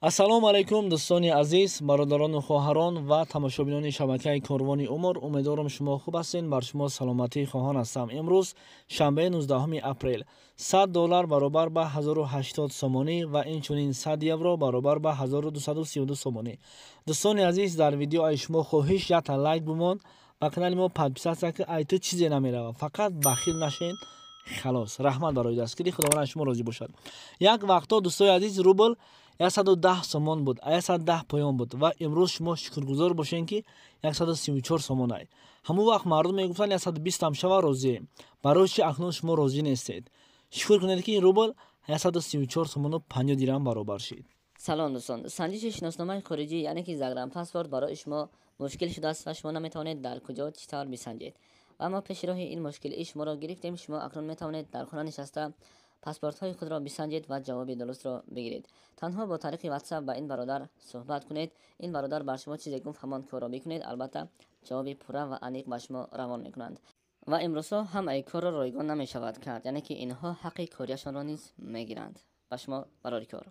ассалому алайкум дӯстони азиз, бародарону хоҳарон ва тамошобинони шабакаи Корвони Умр. Умедворам шумо хуб ҳастед. Бар шумо саломатии хоҳон ҳастам. Имрӯз шанбаи 19 апрел $100 баробар ба 1080 сомонӣ ва инчунин 100 евро баробар ба 1232 сомонӣ. дӯстони азиз, дар видео ай шумо хоҳиш якта лайк бумон, ба канали мо подписатсия ки ай ту чизе намерава. Фақат бахил нашед. Халос. Раҳмат барои дастгирӣ. Худованд шумо розӣ бошад. Як вақто дӯстони азиз рубл 110 сомон буд, 110 поён буд ва имрӯз шумо шукргузор бошед ки 134 сомон ай. Ҳамон вақт мардум мегуфтанд 120 ам шава розием. Барои чи акнун шумо розӣ нестед? Шукр кунед ки рубл 134 сомону 50 дирҳам баробар шид. салом дӯстон, санҷиши шиносномаи хориҷӣ яъне ки загранпаспорт барои шумо мушкил шудааст ва шумо наметавонед дар куҷо чӣ тавр бисанҷед. ва мо пеши роҳи ин мушкилии шуморо гирифтем. Шумо акнун метавонед дар хона нишаста паспортҳои худро бисанҷед ва ҷавоби дурустро бигиред. Танҳо бо тариқи WhatsApp ба ин бародар суҳбат кунед. Ин бародар бар шумо чизе гуфт ҳамон корро бикунед. Албатта ҷавоби пурра ва аниқ ба шумо равон мекунанд. ва имрӯзҳо ҳамаи корро ройгон намешавад кард, яъне ки инҳо ҳаққи корияшонро низ мегиранд. ба шумо барори кор.